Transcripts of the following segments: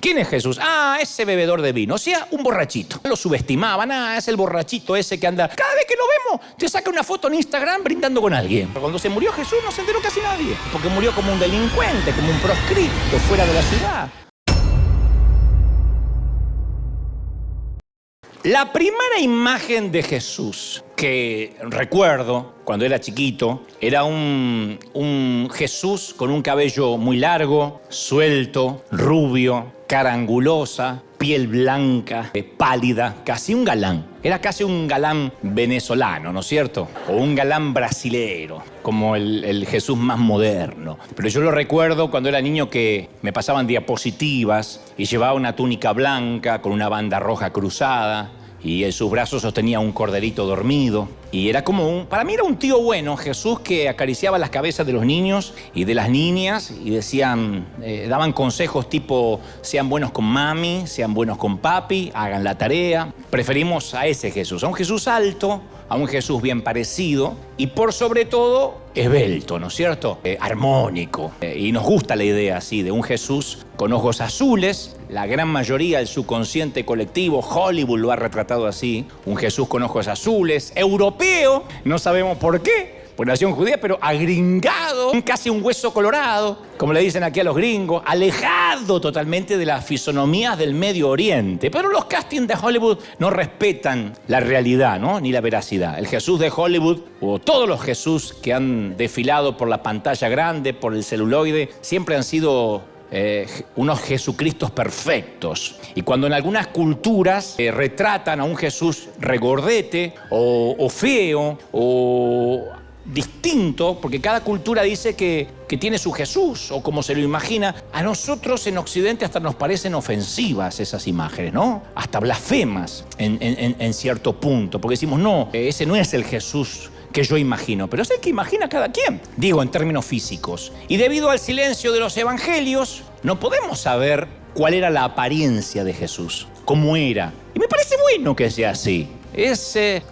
¿Quién es Jesús? Ah, ese bebedor de vino, o sea, un borrachito. Lo subestimaban, es el borrachito ese que anda. Cada vez que lo vemos, te saca una foto en Instagram brindando con alguien. Pero cuando se murió Jesús no se enteró casi nadie, porque murió como un delincuente, como un proscripto fuera de la ciudad. La primera imagen de Jesús que recuerdo cuando era chiquito era un Jesús con un cabello muy largo, suelto, rubio, cara angulosa, piel blanca, pálida, casi un galán. Era casi un galán venezolano, ¿no es cierto? O un galán brasilero, como el Jesús más moderno. Pero yo lo recuerdo cuando era niño que me pasaban diapositivas y llevaba una túnica blanca con una banda roja cruzada y en sus brazos sostenía un corderito dormido. Y era como para mí era un tío bueno, Jesús, que acariciaba las cabezas de los niños y de las niñas y daban consejos tipo, sean buenos con mami, sean buenos con papi, hagan la tarea. Preferimos a ese Jesús, a un Jesús alto, a un Jesús bien parecido y por sobre todo esbelto, ¿no es cierto? Armónico. Y nos gusta la idea así de un Jesús con ojos azules. La gran mayoría del subconsciente colectivo, Hollywood lo ha retratado así. Un Jesús con ojos azules, europeo, no sabemos por qué, por nación judía, pero agringado, casi un hueso colorado, como le dicen aquí a los gringos, alejado totalmente de las fisonomías del Medio Oriente. Pero los castings de Hollywood no respetan la realidad, ¿no? Ni la veracidad. El Jesús de Hollywood, o todos los Jesús que han desfilado por la pantalla grande, por el celuloide, siempre han sido unos Jesucristos perfectos. Y cuando en algunas culturas retratan a un Jesús regordete o feo o distinto, porque cada cultura dice que tiene su Jesús o como se lo imagina, a nosotros en Occidente hasta nos parecen ofensivas esas imágenes, ¿no? Hasta blasfemas en cierto punto, porque decimos, no, ese no es el Jesús que yo imagino, pero es el que imagina cada quien, digo, en términos físicos. Y debido al silencio de los evangelios, no podemos saber cuál era la apariencia de Jesús, cómo era. Y me parece bueno que sea así.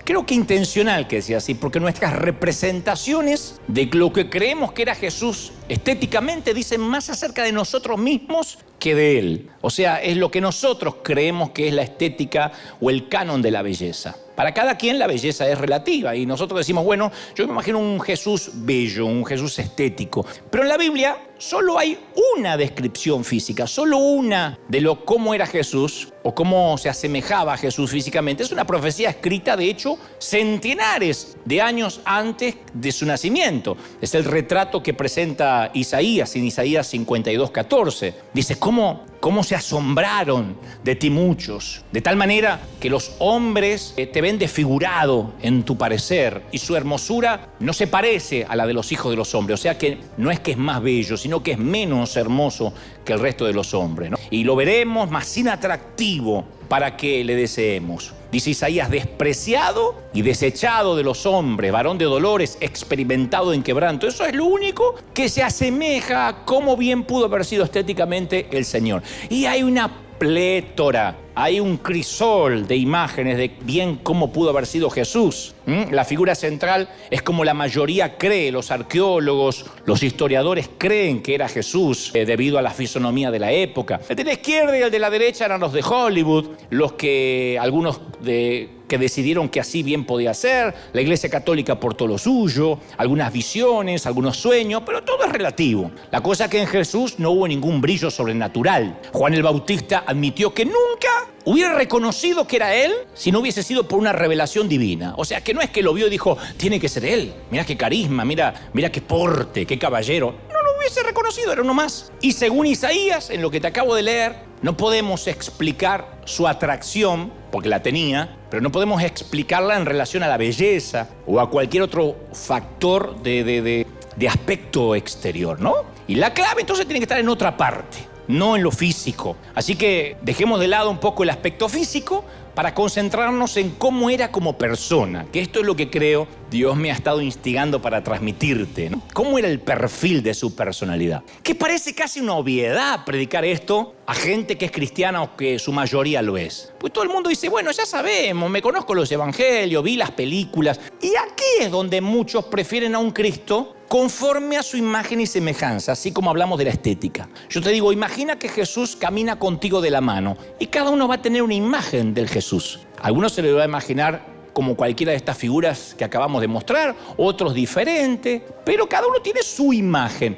Creo que intencional que sea así, porque nuestras representaciones de lo que creemos que era Jesús estéticamente dicen más acerca de nosotros mismos que de Él. O sea, es lo que nosotros creemos que es la estética o el canon de la belleza. Para cada quien la belleza es relativa y nosotros decimos, bueno, yo me imagino un Jesús bello, un Jesús estético. Pero en la Biblia solo hay una descripción física, solo una de cómo era Jesús o cómo se asemejaba a Jesús físicamente. Es una profecía escrita, de hecho, centenares de años antes de su nacimiento. Es el retrato que presenta Isaías en Isaías 52:14. Dice, ¿cómo se asombraron de ti muchos? De tal manera que los hombres te ven desfigurado en tu parecer y su hermosura no se parece a la de los hijos de los hombres. O sea que no es que es más bello, sino que es menos hermoso que el resto de los hombres, ¿no? Y lo veremos más sin atractivo para que le deseemos. Dice Isaías, despreciado y desechado de los hombres, varón de dolores, experimentado en quebranto. Eso es lo único que se asemeja a cómo bien pudo haber sido estéticamente el Señor. Y hay una plétora, hay un crisol de imágenes de bien cómo pudo haber sido Jesús. La figura central es como la mayoría cree, los arqueólogos, los historiadores creen que era Jesús debido a la fisonomía de la época. El de la izquierda y el de la derecha eran los de Hollywood, algunos que decidieron que así bien podía ser. La Iglesia Católica aportó lo suyo, algunas visiones, algunos sueños, pero todo es relativo. La cosa es que en Jesús no hubo ningún brillo sobrenatural. Juan el Bautista admitió que nunca hubiera reconocido que era él si no hubiese sido por una revelación divina. O sea, que no es que lo vio y dijo, tiene que ser él. Mira qué carisma, mira qué porte, qué caballero. No lo hubiese reconocido, era uno más. Y según Isaías, en lo que te acabo de leer, no podemos explicar su atracción, porque la tenía, pero no podemos explicarla en relación a la belleza o a cualquier otro factor de aspecto exterior, ¿no? Y la clave entonces tiene que estar en otra parte, no en lo físico. Así que dejemos de lado un poco el aspecto físico para concentrarnos en cómo era como persona, que esto es lo que creo Dios me ha estado instigando para transmitirte, ¿no? ¿Cómo era el perfil de su personalidad? Que parece casi una obviedad predicar esto a gente que es cristiana o que su mayoría lo es. Pues todo el mundo dice, bueno, ya sabemos, me conozco los evangelios, vi las películas. Y aquí es donde muchos prefieren a un Cristo conforme a su imagen y semejanza, así como hablamos de la estética. Yo te digo, imagina que Jesús camina contigo de la mano y cada uno va a tener una imagen del Jesús. Algunos se le va a imaginar como cualquiera de estas figuras que acabamos de mostrar, otros diferentes, pero cada uno tiene su imagen.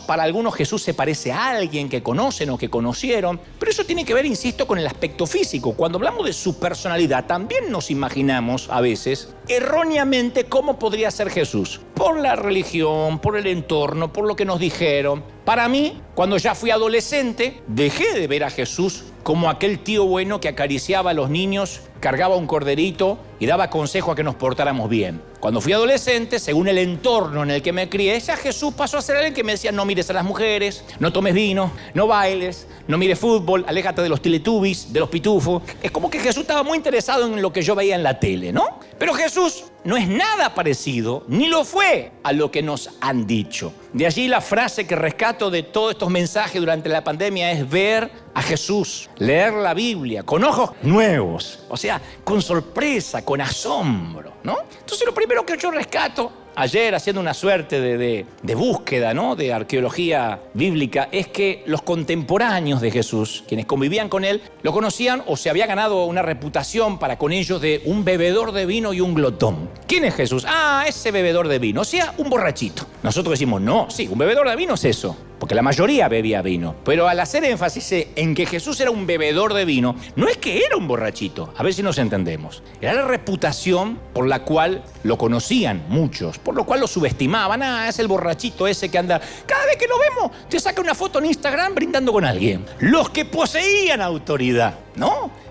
Para algunos Jesús se parece a alguien que conocen o que conocieron, pero eso tiene que ver, insisto, con el aspecto físico. Cuando hablamos de su personalidad, también nos imaginamos a veces erróneamente cómo podría ser Jesús. Por la religión, por el entorno, por lo que nos dijeron. Para mí, cuando ya fui adolescente, dejé de ver a Jesús como aquel tío bueno que acariciaba a los niños, cargaba un corderito y daba consejo a que nos portáramos bien. Cuando fui adolescente, según el entorno en el que me crié, ya Jesús pasó a ser alguien que me decía: no mires a las mujeres, no tomes vino, no bailes, no mires fútbol, aléjate de los Teletubbies, de los pitufos. Es como que Jesús estaba muy interesado en lo que yo veía en la tele, ¿no? Pero Jesús no es nada parecido, ni lo fue a lo que nos han dicho. De allí la frase que rescato de todos estos mensajes durante la pandemia es ver a Jesús, leer la Biblia con ojos nuevos, o sea, con sorpresa, con asombro, ¿no? Entonces lo primero que yo rescato ayer, haciendo una suerte de búsqueda, ¿no?, de arqueología bíblica, es que los contemporáneos de Jesús, quienes convivían con él, lo conocían o se había ganado una reputación para con ellos de un bebedor de vino y un glotón. ¿Quién es Jesús? Ah, ese bebedor de vino, o sea, un borrachito. Nosotros decimos, no, sí, un bebedor de vino es eso, porque la mayoría bebía vino. Pero al hacer énfasis en que Jesús era un bebedor de vino, no es que era un borrachito, a ver si nos entendemos. Era la reputación por la cual lo conocían muchos, por lo cual lo subestimaban. Ah, es el borrachito ese que anda, cada vez que lo vemos, te saca una foto en Instagram brindando con alguien. Los que poseían autoridad, ¿no?,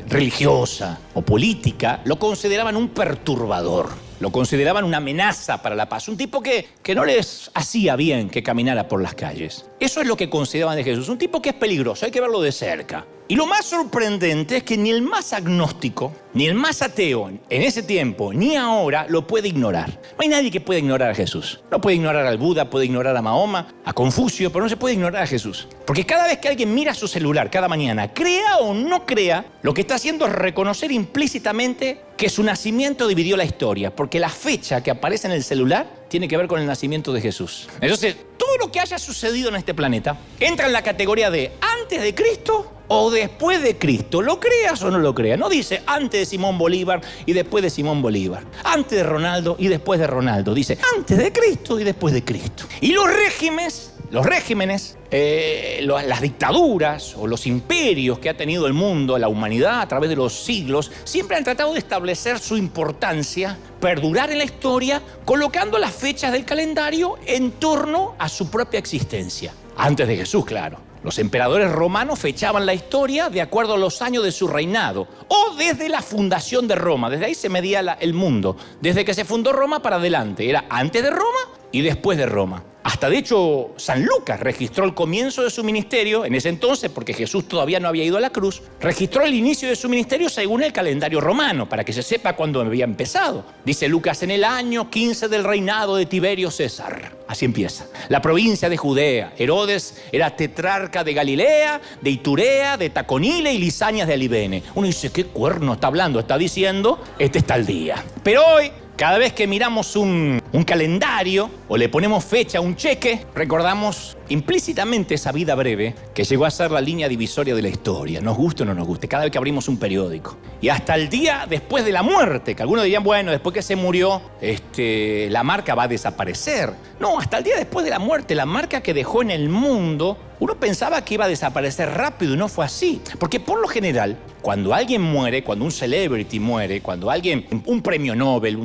religiosa o política, lo consideraban un perturbador. Lo consideraban una amenaza para la paz, un tipo que no les hacía bien que caminara por las calles. Eso es lo que consideraban de Jesús, un tipo que es peligroso, hay que verlo de cerca. Y lo más sorprendente es que ni el más agnóstico, ni el más ateo en ese tiempo, ni ahora, lo puede ignorar. No hay nadie que pueda ignorar a Jesús. No puede ignorar al Buda, puede ignorar a Mahoma, a Confucio, pero no se puede ignorar a Jesús. Porque cada vez que alguien mira su celular, cada mañana, crea o no crea, lo que está haciendo es reconocer implícitamente que su nacimiento dividió la historia, porque la fecha que aparece en el celular tiene que ver con el nacimiento de Jesús. Entonces, todo lo que haya sucedido en este planeta entra en la categoría de antes de Cristo o después de Cristo. ¿Lo creas o no lo creas? No dice antes de Simón Bolívar y después de Simón Bolívar. Antes de Ronaldo y después de Ronaldo. Dice antes de Cristo y después de Cristo. Y los regímenes, las dictaduras o los imperios que ha tenido el mundo, la humanidad a través de los siglos, siempre han tratado de establecer su importancia, perdurar en la historia, colocando las fechas del calendario en torno a su propia existencia. Antes de Jesús, claro. Los emperadores romanos fechaban la historia de acuerdo a los años de su reinado o desde la fundación de Roma. Desde ahí se medía el mundo. Desde que se fundó Roma para adelante. Era antes de Roma y después de Roma. Hasta de hecho San Lucas registró el comienzo de su ministerio en ese entonces, porque Jesús todavía no había ido a la cruz, registró el inicio de su ministerio según el calendario romano, para que se sepa cuándo había empezado. Dice Lucas, en el año 15 del reinado de Tiberio César. Así empieza. La provincia de Judea. Herodes era tetrarca de Galilea, de Iturea, de Taconile y Lisanias de Alibene. Uno dice, ¿qué cuerno está hablando? Está diciendo, este está el día. Pero hoy, cada vez que miramos un calendario o le ponemos fecha a un cheque, recordamos implícitamente esa vida breve que llegó a ser la línea divisoria de la historia, nos guste o no nos guste, cada vez que abrimos un periódico. Y hasta el día después de la muerte, que algunos dirían, bueno, después que se murió, la marca va a desaparecer. No, hasta el día después de la muerte, la marca que dejó en el mundo, uno pensaba que iba a desaparecer rápido y no fue así. Porque por lo general, cuando alguien muere, cuando un celebrity muere, cuando alguien, un premio Nobel,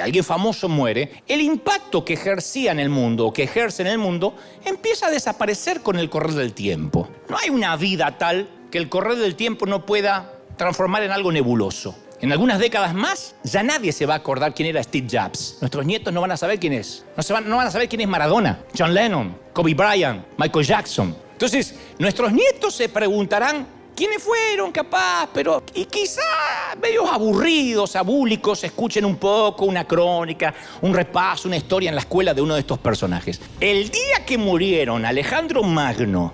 alguien famoso muere, el impacto que ejercía en el mundo, o que ejerce en el mundo, empieza a desaparecer con el correr del tiempo. No hay una vida tal que el correr del tiempo no pueda transformar en algo nebuloso. En algunas décadas más, ya nadie se va a acordar quién era Steve Jobs. Nuestros nietos no van a saber quién es. No van a saber quién es Maradona, John Lennon, Kobe Bryant, Michael Jackson. Entonces, nuestros nietos se preguntarán quiénes fueron, capaz, y quizá medios aburridos, abúlicos, escuchen un poco una crónica, un repaso, una historia en la escuela de uno de estos personajes. El día que murieron Alejandro Magno,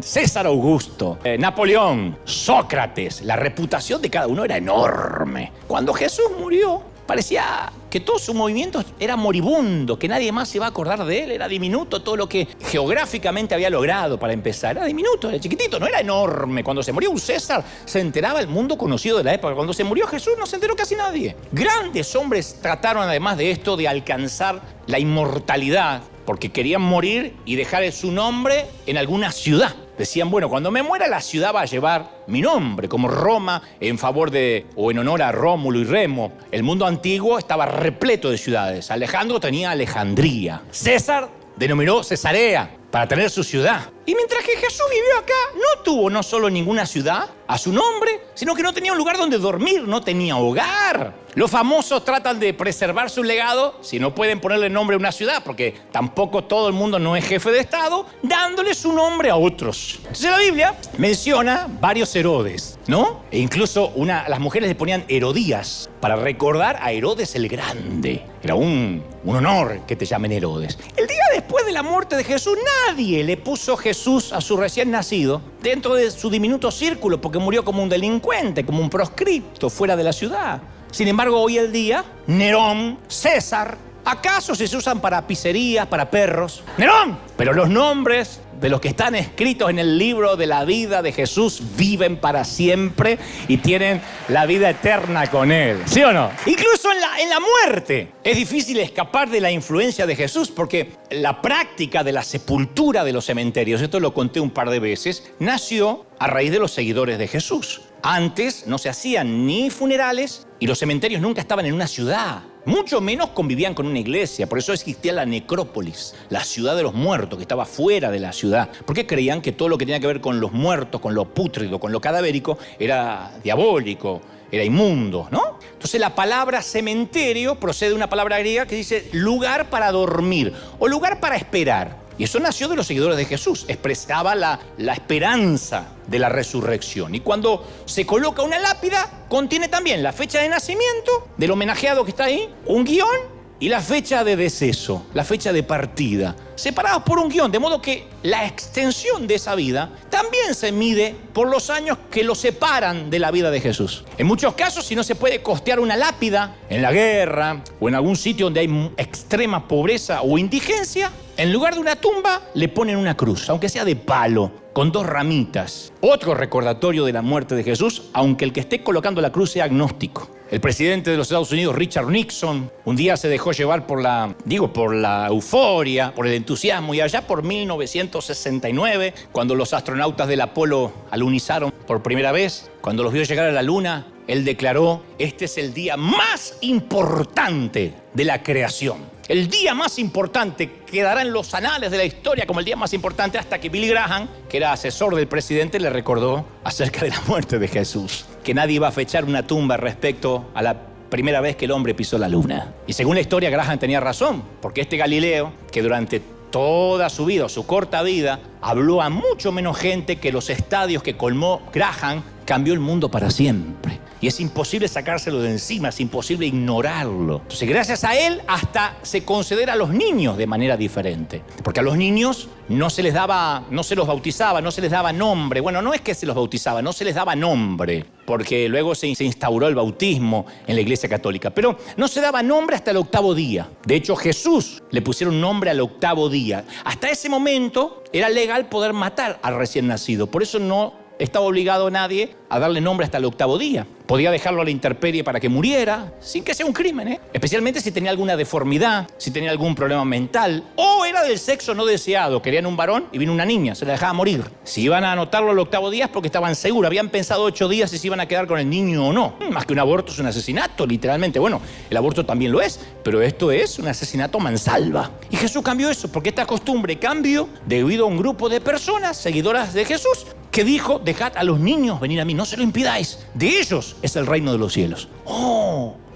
César Augusto, Napoleón, Sócrates, la reputación de cada uno era enorme. Cuando Jesús murió, Parecía que todo su movimiento era moribundo, que nadie más se iba a acordar de él. Era diminuto todo lo que geográficamente había logrado para empezar. Era diminuto, era chiquitito, no era enorme. Cuando se murió un César, se enteraba el mundo conocido de la época. Cuando se murió Jesús, no se enteró casi nadie. Grandes hombres trataron, además de esto, de alcanzar la inmortalidad, porque querían morir y dejar su nombre en alguna ciudad. Decían, bueno, cuando me muera la ciudad va a llevar mi nombre, como Roma en favor de, o en honor a Rómulo y Remo. El mundo antiguo estaba repleto de ciudades. Alejandro tenía Alejandría. César denominó Cesarea para tener su ciudad. Y mientras que Jesús vivió acá, no tuvo no solo ninguna ciudad a su nombre, sino que no tenía un lugar donde dormir, no tenía hogar. Los famosos tratan de preservar su legado, si no pueden ponerle nombre a una ciudad, porque tampoco todo el mundo no es jefe de Estado, dándole su nombre a otros. Entonces la Biblia menciona varios Herodes, ¿no? E incluso las mujeres le ponían Herodías para recordar a Herodes el Grande. Era un honor que te llamen Herodes. El día después de la muerte de Jesús, nadie le puso Jesús a su recién nacido dentro de su diminuto círculo, porque murió como un delincuente, como un proscripto fuera de la ciudad. Sin embargo, hoy en día, Nerón, César, ¿acaso se usan para pizzerías, para perros? ¡Nerón! Pero los nombres de los que están escritos en el libro de la vida de Jesús viven para siempre y tienen la vida eterna con Él. ¿Sí o no? Incluso en la muerte es difícil escapar de la influencia de Jesús, porque la práctica de la sepultura de los cementerios, esto lo conté un par de veces, nació a raíz de los seguidores de Jesús. Antes no se hacían ni funerales y los cementerios nunca estaban en una ciudad. Mucho menos convivían con una iglesia. Por eso existía la necrópolis, la ciudad de los muertos, que estaba fuera de la ciudad. Porque creían que todo lo que tenía que ver con los muertos, con lo pútrido, con lo cadavérico, era diabólico, era inmundo, ¿no? Entonces la palabra cementerio procede de una palabra griega que dice lugar para dormir o lugar para esperar. Y eso nació de los seguidores de Jesús, expresaba la esperanza de la resurrección. Y cuando se coloca una lápida, contiene también la fecha de nacimiento del homenajeado que está ahí, un guión y la fecha de deceso, la fecha de partida, separados por un guión, de modo que la extensión de esa vida también se mide por los años que lo separan de la vida de Jesús. En muchos casos, si no se puede costear una lápida en la guerra o en algún sitio donde hay extrema pobreza o indigencia, en lugar de una tumba le ponen una cruz, aunque sea de palo, con 2 ramitas. Otro recordatorio de la muerte de Jesús, aunque el que esté colocando la cruz sea agnóstico. El presidente de los Estados Unidos, Richard Nixon, un día se dejó llevar por la euforia, por el entusiasmo, y allá por 1969, cuando los astronautas del Apolo alunizaron por primera vez, cuando los vio llegar a la Luna, él declaró: este es el día más importante de la creación. El día más importante quedará en los anales de la historia como el día más importante, hasta que Billy Graham, que era asesor del presidente, le recordó acerca de la muerte de Jesús, que nadie iba a fechar una tumba respecto a la primera vez que el hombre pisó la luna. Y según la historia, Graham tenía razón, porque este Galileo, que durante toda su vida, su corta vida, habló a mucho menos gente que los estadios que colmó Graham, cambió el mundo para siempre. Y es imposible sacárselo de encima, es imposible ignorarlo. Entonces, gracias a él, hasta se considera a los niños de manera diferente. Porque a los niños no se los bautizaba, no se les daba nombre. Bueno, no es que se los bautizaba, no se les daba nombre, porque luego se instauró el bautismo en la Iglesia Católica. Pero no se daba nombre hasta el 8º día. De hecho, Jesús le pusieron nombre al 8º día. Hasta ese momento era legal poder matar al recién nacido. Por eso no estaba obligado nadie a darle nombre hasta el 8º día. Podía dejarlo a la intemperie para que muriera, sin que sea un crimen, Especialmente si tenía alguna deformidad, si tenía algún problema mental, o era del sexo no deseado. Querían un varón y vino una niña, se la dejaba morir. Si iban a anotarlo al 8º día es porque estaban seguros, habían pensado 8 días si se iban a quedar con el niño o no. Más que un aborto es un asesinato, literalmente. Bueno, el aborto también lo es, pero esto es un asesinato mansalva. Y Jesús cambió eso, porque esta costumbre cambió debido a un grupo de personas, seguidoras de Jesús, que dijo: dejad a los niños venir a mí, no se lo impidáis. De ellos es el reino de los cielos.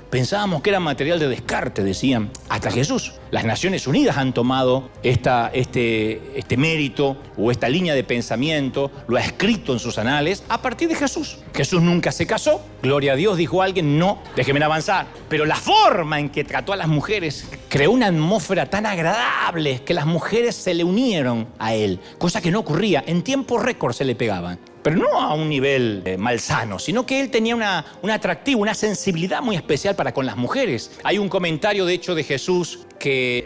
Pensábamos que era material de descarte, decían, hasta Jesús. Las Naciones Unidas han tomado este mérito o esta línea de pensamiento, lo ha escrito en sus anales a partir de Jesús. Jesús nunca se casó, gloria a Dios, dijo alguien, no, déjenme avanzar. Pero la forma en que trató a las mujeres creó una atmósfera tan agradable que las mujeres se le unieron a él, cosa que no ocurría, en tiempo récord se le pegaban. pero no a un nivel malsano, sino que él tenía un atractivo, una sensibilidad muy especial para con las mujeres. Hay un comentario, de hecho, de Jesús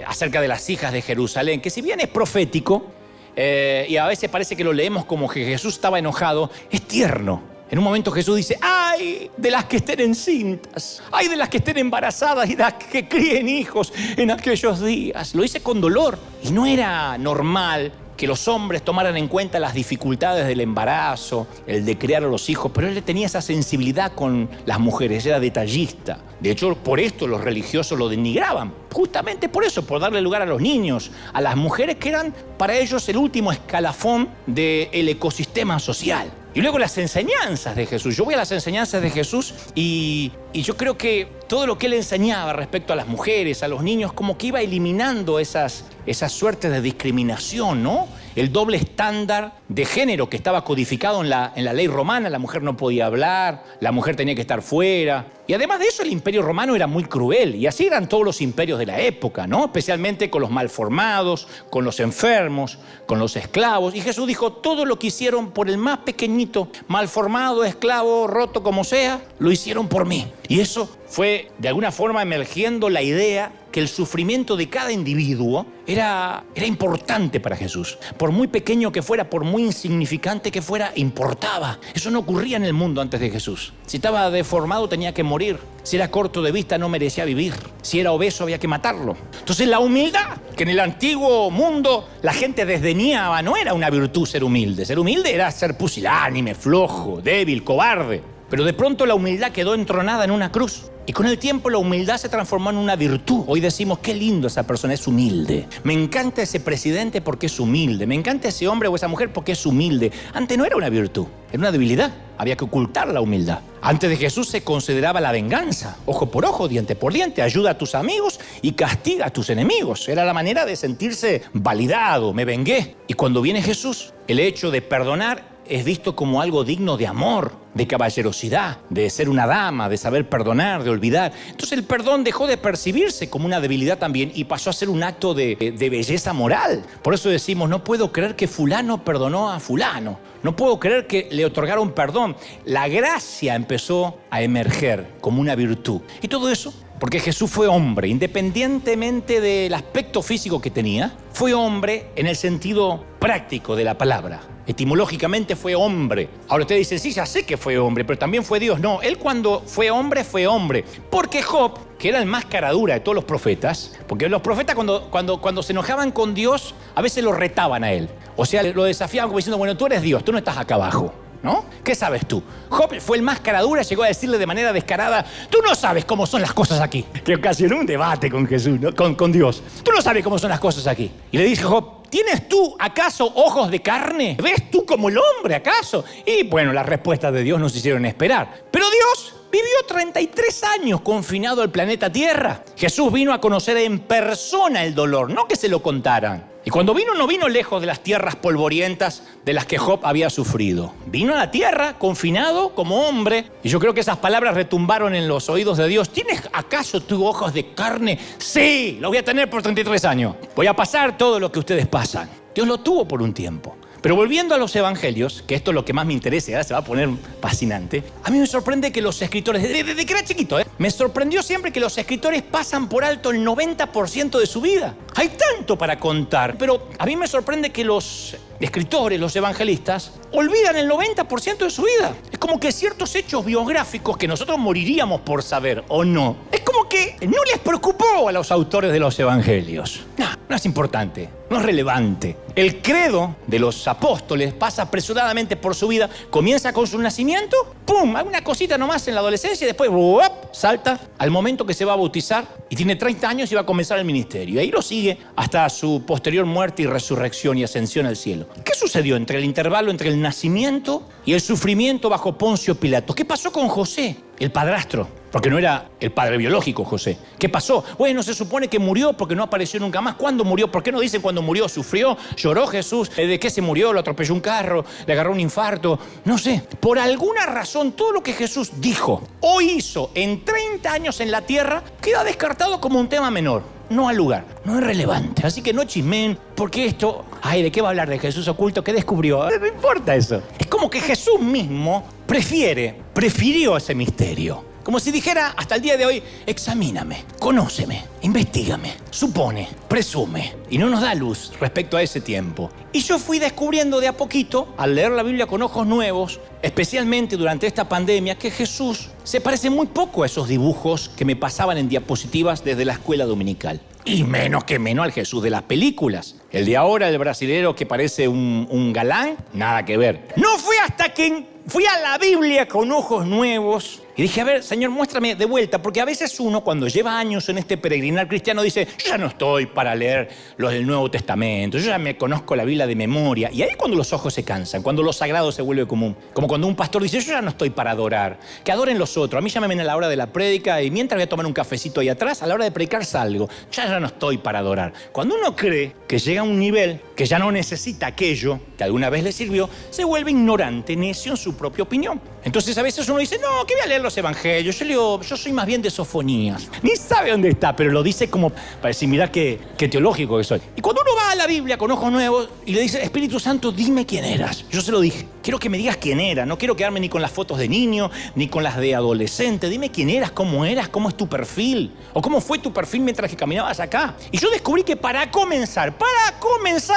acerca de las hijas de Jerusalén, que si bien es profético, y a veces parece que lo leemos como que Jesús estaba enojado, es tierno. En un momento Jesús dice, ¡ay de las que estén encintas! ¡Ay de las que estén embarazadas y de las que críen hijos en aquellos días! Lo dice con dolor. Y no era normal que los hombres tomaran en cuenta las dificultades del embarazo, el de criar a los hijos, pero él tenía esa sensibilidad con las mujeres, era detallista. De hecho, por esto los religiosos lo denigraban, justamente por eso, por darle lugar a los niños, a las mujeres que eran para ellos el último escalafón del ecosistema social. Y luego las enseñanzas de Jesús. Yo voy a las enseñanzas de Jesús y yo creo que todo lo que él enseñaba respecto a las mujeres, a los niños, como que iba eliminando esas suertes de discriminación, ¿no? El doble estándar de género que estaba codificado en la ley romana. La mujer no podía hablar, la mujer tenía que estar fuera. Y además de eso, el imperio romano era muy cruel. Y así eran todos los imperios de la época, ¿no? Especialmente con los malformados, con los enfermos, con los esclavos. Y Jesús dijo, todo lo que hicieron por el más pequeñito, malformado, esclavo, roto como sea, lo hicieron por mí. Y eso fue, de alguna forma, emergiendo la idea que el sufrimiento de cada individuo era importante para Jesús. Por muy pequeño que fuera, por muy insignificante que fuera, importaba. Eso no ocurría en el mundo antes de Jesús. Si estaba deformado, tenía que morir. Si era corto de vista, no merecía vivir. Si era obeso, había que matarlo. Entonces, la humildad, que en el antiguo mundo la gente desdeñaba, no era una virtud ser humilde. Ser humilde era ser pusilánime, flojo, débil, cobarde. Pero de pronto la humildad quedó entronada en una cruz. Y con el tiempo la humildad se transformó en una virtud. Hoy decimos, qué lindo esa persona, es humilde. Me encanta ese presidente porque es humilde. Me encanta ese hombre o esa mujer porque es humilde. Antes no era una virtud, era una debilidad. Había que ocultar la humildad. Antes de Jesús se consideraba la venganza. Ojo por ojo, diente por diente. Ayuda a tus amigos y castiga a tus enemigos. Era la manera de sentirse validado. Me vengué. Y cuando viene Jesús, el hecho de perdonar es visto como algo digno de amor, de caballerosidad, de ser una dama, de saber perdonar, de olvidar. Entonces el perdón dejó de percibirse como una debilidad también y pasó a ser un acto de belleza moral. Por eso decimos, no puedo creer que fulano perdonó a fulano. No puedo creer que le otorgaron perdón. La gracia empezó a emerger como una virtud. Y todo eso porque Jesús fue hombre, independientemente del aspecto físico que tenía, fue hombre en el sentido práctico de la palabra. Etimológicamente fue hombre. Ahora usted dice, sí, ya sé que fue hombre, pero también fue Dios. No, él cuando fue hombre, fue hombre. Porque Job, que era el más caradura de todos los profetas, porque los profetas cuando se enojaban con Dios, a veces lo retaban a él. O sea, lo desafiaban como diciendo, bueno, tú eres Dios, tú no estás acá abajo, ¿no? ¿Qué sabes tú? Job fue el más caradura, llegó a decirle de manera descarada, tú no sabes cómo son las cosas aquí. Que ocasionó un debate con Jesús, ¿no? con Dios. Tú no sabes cómo son las cosas aquí. Y le dice Job, ¿tienes tú acaso ojos de carne? ¿Ves tú como el hombre acaso? Y bueno, las respuestas de Dios nos hicieron esperar. Pero Dios vivió 33 años confinado al planeta Tierra. Jesús vino a conocer en persona el dolor, no que se lo contaran. Y cuando vino, no vino lejos de las tierras polvorientas de las que Job había sufrido. Vino a la tierra confinado como hombre. Y yo creo que esas palabras retumbaron en los oídos de Dios. ¿Tienes acaso tú ojos de carne? Sí, los voy a tener por 33 años. Voy a pasar todo lo que ustedes pasan. Dios lo tuvo por un tiempo. Pero volviendo a los evangelios, que esto es lo que más me interesa, ahora se va a poner fascinante, a mí me sorprende que los escritores, desde que era chiquito, me sorprendió siempre que los escritores pasan por alto el 90% de su vida. Hay tanto para contar, pero a mí me sorprende que los escritores, los evangelistas, olvidan el 90% de su vida. Es como que ciertos hechos biográficos que nosotros moriríamos por saber, ¿o no? Es como que no les preocupó a los autores de los evangelios. No es importante, no es relevante. El credo de los apóstoles pasa apresuradamente por su vida, comienza con su nacimiento, ¡pum!, hay una cosita nomás en la adolescencia y después ¡buap!, salta al momento que se va a bautizar y tiene 30 años y va a comenzar el ministerio. Y ahí lo sigue hasta su posterior muerte y resurrección y ascensión al cielo. ¿Qué sucedió entre el intervalo entre el nacimiento y el sufrimiento bajo Poncio Pilato? ¿Qué pasó con José, el padrastro? Porque no era el padre biológico José. ¿Qué pasó? Bueno, se supone que murió porque no apareció nunca más. ¿Cuándo murió? ¿Por qué no dicen cuándo murió? ¿Sufrió? ¿Lloró Jesús? ¿De qué se murió? ¿Lo atropelló un carro? ¿Le agarró un infarto? No sé. Por alguna razón, todo lo que Jesús dijo o hizo en 30 años en la tierra queda descartado como un tema menor. No al lugar, no es relevante. Así que no chismen, porque esto, ay, ¿de qué va a hablar? ¿De Jesús oculto? ¿Qué descubrió? No importa eso. Es como como que Jesús mismo prefirió ese misterio. Como si dijera hasta el día de hoy, examíname, conóceme, investígame, supone, presume. Y no nos da luz respecto a ese tiempo. Y yo fui descubriendo de a poquito, al leer la Biblia con ojos nuevos, especialmente durante esta pandemia, que Jesús se parece muy poco a esos dibujos que me pasaban en diapositivas desde la escuela dominical. Y menos al Jesús de las películas. El de ahora, el brasilero que parece un galán, nada que ver. No fue hasta que fui a la Biblia con ojos nuevos y dije, a ver, Señor, muéstrame de vuelta, porque a veces uno, cuando lleva años en este peregrinar cristiano, dice, yo ya no estoy para leer los del Nuevo Testamento, yo ya me conozco la Biblia de memoria. Y ahí es cuando los ojos se cansan, cuando lo sagrado se vuelve común. Como cuando un pastor dice, yo ya no estoy para adorar, que adoren los otros. A mí llámame a la hora de la prédica y mientras voy a tomar un cafecito ahí atrás, a la hora de predicar salgo. Ya no estoy para adorar. Cuando uno cree que llega a un nivel que ya no necesita aquello que alguna vez le sirvió, se vuelve ignorante, necio en su propia opinión. Entonces a veces uno dice, no, que voy a leer los evangelios, yo soy más bien de sofonías. Ni sabe dónde está, pero lo dice como para decir, mirá qué teológico que soy. Y cuando uno va a la Biblia con ojos nuevos y le dice, Espíritu Santo, dime quién eras. Yo se lo dije, quiero que me digas quién era, no quiero quedarme ni con las fotos de niño, ni con las de adolescente. Dime quién eras, cómo es tu perfil, o cómo fue tu perfil mientras que caminabas acá. Y yo descubrí que para comenzar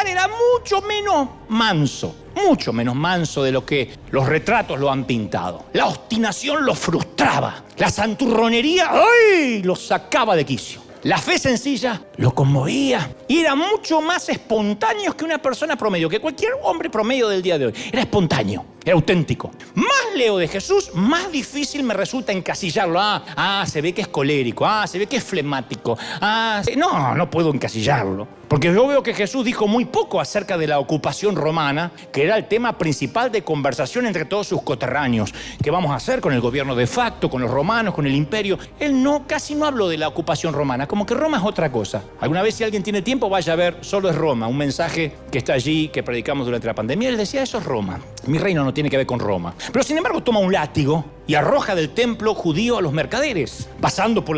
era mucho menos manso de lo que los retratos lo han pintado. La obstinación lo frustraba. La santurronería, ¡ay!, lo sacaba de quicio. La fe sencilla lo conmovía y era mucho más espontáneo que una persona promedio, que cualquier hombre promedio del día de hoy. Era espontáneo, era auténtico. Más leo de Jesús, más difícil me resulta encasillarlo. Se ve que es colérico, se ve que es flemático. No puedo encasillarlo. Porque yo veo que Jesús dijo muy poco acerca de la ocupación romana, que era el tema principal de conversación entre todos sus coterráneos. ¿Qué vamos a hacer con el gobierno de facto, con los romanos, con el imperio? Él casi no habló de la ocupación romana, como que Roma es otra cosa. Alguna vez, si alguien tiene tiempo, vaya a ver Solo es Roma, un mensaje que está allí, que predicamos durante la pandemia. Él decía, eso es Roma. Mi reino no tiene que ver con Roma. Pero sin embargo toma un látigo y arroja del templo judío a los mercaderes, pasando por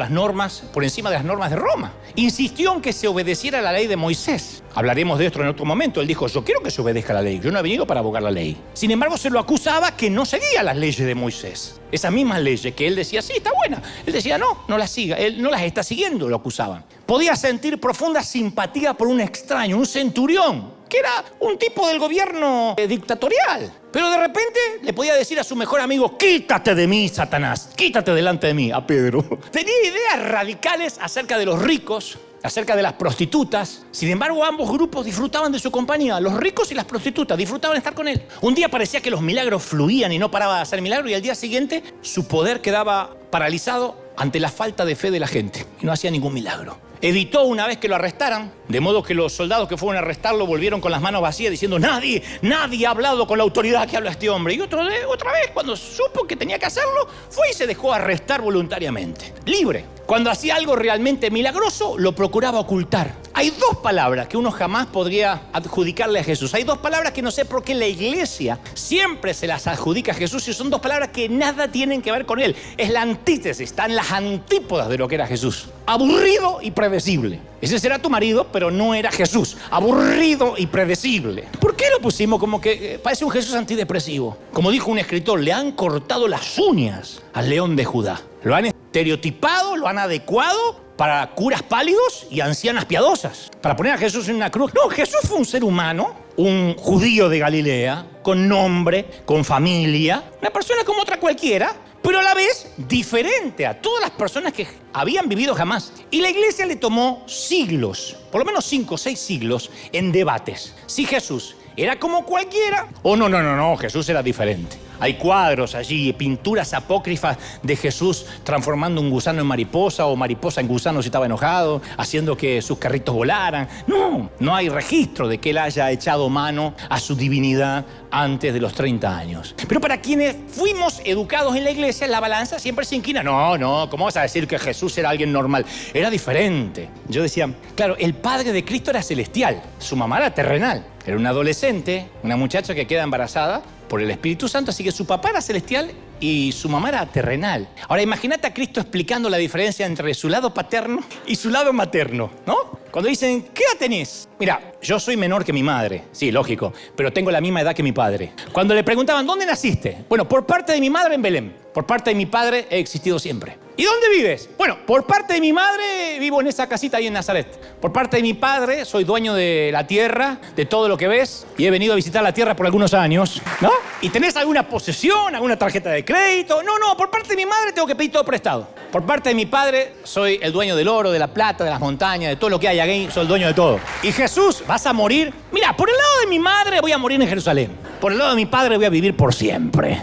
encima de las normas de Roma. Insistió en que se obedeciera la ley de Moisés. Hablaremos de esto en otro momento. Él dijo, yo quiero que se obedezca la ley, yo no he venido para abogar la ley. Sin embargo, se lo acusaba que no seguía las leyes de Moisés. Esas mismas leyes que él decía, sí, está buena. Él decía, no las siga, él no las está siguiendo, lo acusaban. Podía sentir profunda simpatía por un extraño, un centurión, que era un tipo del gobierno dictatorial. Pero de repente le podía decir a su mejor amigo, quítate de mí, Satanás, quítate delante de mí, a Pedro. Tenía ideas radicales acerca de los ricos, acerca de las prostitutas. Sin embargo, ambos grupos disfrutaban de su compañía. Los ricos y las prostitutas disfrutaban de estar con él. Un día parecía que los milagros fluían y no paraba de hacer milagros, y al día siguiente su poder quedaba paralizado ante la falta de fe de la gente y no hacía ningún milagro. Evitó una vez que lo arrestaran, de modo que los soldados que fueron a arrestarlo volvieron con las manos vacías diciendo, nadie ha hablado con la autoridad que habla este hombre. Y otra vez, cuando supo que tenía que hacerlo, fue y se dejó arrestar voluntariamente, libre. Cuando hacía algo realmente milagroso, lo procuraba ocultar. Hay dos palabras que uno jamás podría adjudicarle a Jesús. Hay dos palabras que no sé por qué la iglesia siempre se las adjudica a Jesús, y son dos palabras que nada tienen que ver con él. Es la antítesis, están las antípodas de lo que era Jesús. Aburrido y predecible. Ese será tu marido, pero no era Jesús. Aburrido y predecible. ¿Por qué lo pusimos como que parece un Jesús antidepresivo? Como dijo un escritor, le han cortado las uñas al león de Judá. Lo han estereotipado, lo han adecuado para curas pálidos y ancianas piadosas, para poner a Jesús en una cruz. No, Jesús fue un ser humano, un judío de Galilea, con nombre, con familia, una persona como otra cualquiera, pero a la vez diferente a todas las personas que habían vivido jamás. Y la iglesia le tomó siglos, por lo menos 5 o 6 siglos, en debates. Si Jesús era como cualquiera o no, Jesús era diferente. Hay cuadros allí, pinturas apócrifas de Jesús transformando un gusano en mariposa o mariposa en gusano si estaba enojado, haciendo que sus carritos volaran. No hay registro de que él haya echado mano a su divinidad antes de los 30 años. Pero para quienes fuimos educados en la iglesia, la balanza siempre se inclina. No, ¿cómo vas a decir que Jesús era alguien normal? Era diferente. Yo decía, claro, el padre de Cristo era celestial, su mamá era terrenal. Era una adolescente, una muchacha que queda embarazada por el Espíritu Santo, así que su papá era celestial y su mamá era terrenal. Ahora imagínate a Cristo explicando la diferencia entre su lado paterno y su lado materno, ¿no? Cuando dicen, ¿qué edad tenés? Mira, yo soy menor que mi madre. Sí, lógico, pero tengo la misma edad que mi padre. Cuando le preguntaban, ¿dónde naciste? Bueno, por parte de mi madre en Belén. Por parte de mi padre he existido siempre. ¿Y dónde vives? Bueno, por parte de mi madre vivo en esa casita ahí en Nazaret. Por parte de mi padre soy dueño de la tierra, de todo lo que ves, y he venido a visitar la tierra por algunos años, ¿no? ¿Y tenés alguna posesión, alguna tarjeta de crédito? No, por parte de mi madre tengo que pedir todo prestado. Por parte de mi padre soy el dueño del oro, de la plata, de las montañas, de todo lo que hay aquí, soy el dueño de todo. Y Jesús, vas a morir. Mira, por el lado de mi madre voy a morir en Jerusalén. Por el lado de mi padre voy a vivir por siempre.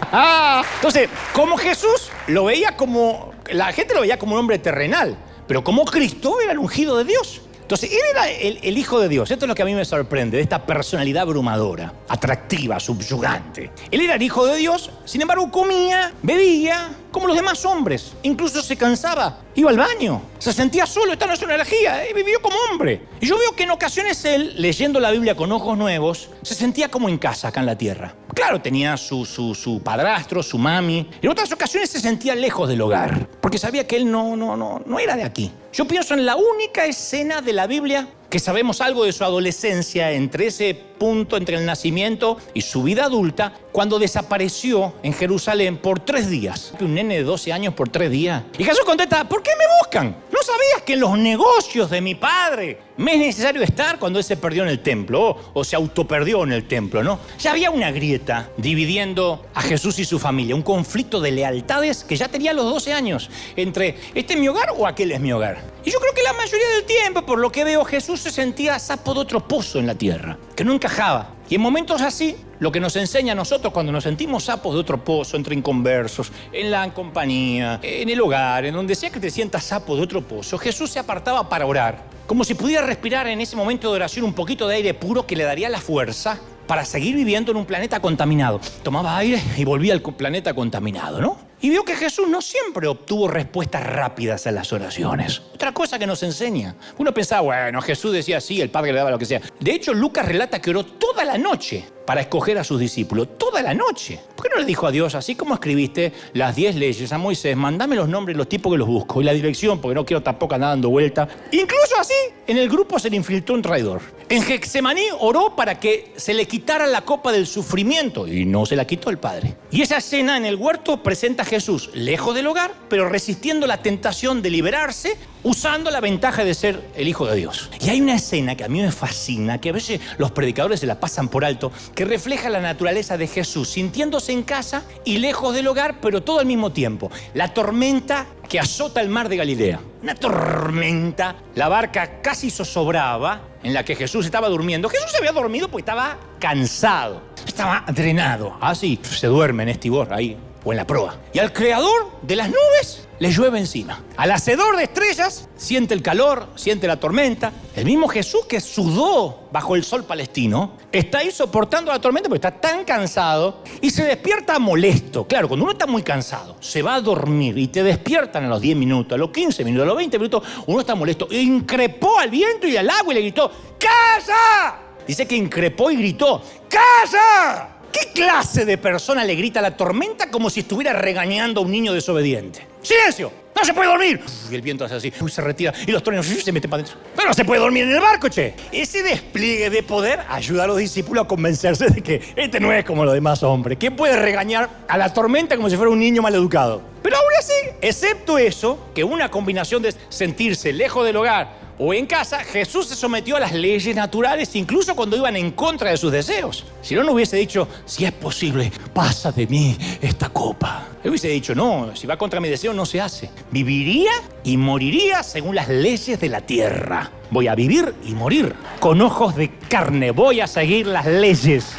Entonces, como Jesús lo veía como... La gente lo veía como un hombre terrenal, pero como Cristo era el ungido de Dios. Entonces, él era el Hijo de Dios. Esto es lo que a mí me sorprende, de esta personalidad abrumadora, atractiva, subyugante. Él era el Hijo de Dios, sin embargo, comía, bebía, como los demás hombres. Incluso se cansaba, iba al baño, se sentía solo, estaba en su energía, y vivió como hombre. Y yo veo que en ocasiones él, leyendo la Biblia con ojos nuevos, se sentía como en casa acá en la tierra. Claro, tenía su padrastro, su mami. En otras ocasiones se sentía lejos del hogar, porque sabía que él no era de aquí. Yo pienso en la única escena de la Biblia que sabemos algo de su adolescencia, entre ese punto, entre el nacimiento y su vida adulta, cuando desapareció en Jerusalén por 3 días. Un nene de 12 años por 3 días. Y Jesús contesta, ¿por qué me buscan? ¿No sabías que en los negocios de mi padre me es necesario estar cuando él se perdió en el templo o se autoperdió en el templo, ¿no? Ya había una grieta dividiendo a Jesús y su familia, un conflicto de lealtades que ya tenía a los 12 años entre ¿este es mi hogar o aquel es mi hogar? Y yo creo que la mayoría del tiempo, por lo que veo, Jesús se sentía sapo de otro pozo en la tierra, que no encajaba. Y en momentos así, lo que nos enseña a nosotros cuando nos sentimos sapos de otro pozo, entre inconversos, en la compañía, en el hogar, en donde sea que te sientas sapo de otro pozo, Jesús se apartaba para orar, como si pudiera respirar en ese momento de oración un poquito de aire puro que le daría la fuerza para seguir viviendo en un planeta contaminado. Tomaba aire y volvía al planeta contaminado, ¿no? Y vio que Jesús no siempre obtuvo respuestas rápidas a las oraciones. Otra cosa que nos enseña. Uno pensaba, bueno, Jesús decía sí, el Padre le daba lo que sea. De hecho, Lucas relata que oró toda la noche para escoger a sus discípulos. Toda la noche. ¿Por qué no le dijo a Dios, así como escribiste las 10 leyes a Moisés, mandame los nombres de los tipos que los busco y la dirección, porque no quiero tampoco andar dando vuelta? Incluso así, en el grupo se le infiltró un traidor. En Getsemaní oró para que se le quitara la copa del sufrimiento y no se la quitó el Padre. Y esa escena en el huerto presenta a Jesús lejos del hogar, pero resistiendo la tentación de liberarse, usando la ventaja de ser el Hijo de Dios. Y hay una escena que a mí me fascina, que a veces los predicadores se la pasan por alto, que refleja la naturaleza de Jesús, sintiéndose en casa y lejos del hogar, pero todo al mismo tiempo. La tormenta que azota el mar de Galilea. Una tormenta, la barca casi zozobraba, en la que Jesús estaba durmiendo. Jesús se había dormido porque estaba cansado, estaba drenado. Así se duerme en Estibor, ahí, o en la proa. Y al creador de las nubes le llueve encima. Al hacedor de estrellas siente el calor, siente la tormenta. El mismo Jesús que sudó bajo el sol palestino está ahí soportando la tormenta porque está tan cansado y se despierta molesto. Claro, cuando uno está muy cansado, se va a dormir y te despiertan a los 10 minutos, a los 15 minutos, a los 20 minutos, uno está molesto. E increpó al viento y al agua y le gritó, ¡calla! Dice que increpó y gritó, ¡calla! ¿Qué clase de persona le grita a la tormenta como si estuviera regañando a un niño desobediente? ¡Silencio! ¡No se puede dormir! Y el viento hace así, se retira y los truenos se meten para adentro. ¡Pero no se puede dormir en el barco, che! Ese despliegue de poder ayuda a los discípulos a convencerse de que este no es como los demás hombres. ¿Quién puede regañar a la tormenta como si fuera un niño maleducado? Pero aún así, excepto eso, que una combinación de sentirse lejos del hogar o en casa, Jesús se sometió a las leyes naturales incluso cuando iban en contra de sus deseos. Si no hubiese dicho, si es posible, pasa de mí esta copa. Él hubiese dicho, no, si va contra mi deseo no se hace. Viviría y moriría según las leyes de la tierra. Voy a vivir y morir con ojos de carne. Voy a seguir las leyes.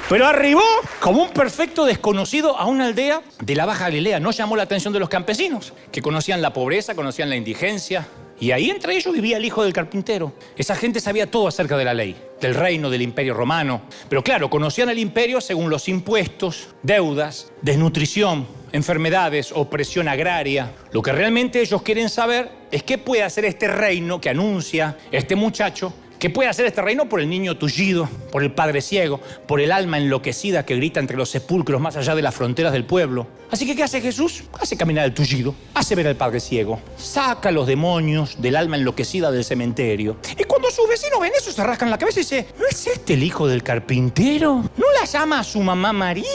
Pero arribó como un perfecto desconocido a una aldea de la Baja Galilea. No llamó la atención de los campesinos, que conocían la pobreza, conocían la indigencia. Y ahí entre ellos vivía el hijo del carpintero. Esa gente sabía todo acerca de la ley, del reino, del imperio romano. Pero claro, conocían el imperio según los impuestos, deudas, desnutrición, enfermedades, opresión agraria. Lo que realmente ellos quieren saber es qué puede hacer este reino que anuncia este muchacho que puede hacer este reino por el niño tullido, por el padre ciego, por el alma enloquecida que grita entre los sepulcros más allá de las fronteras del pueblo. Así que, ¿qué hace Jesús? Hace caminar al tullido, hace ver al padre ciego, saca a los demonios del alma enloquecida del cementerio. Y cuando sus vecinos ven eso, se rascan la cabeza y dicen, ¿no es este el hijo del carpintero? ¿No la llama a su mamá María?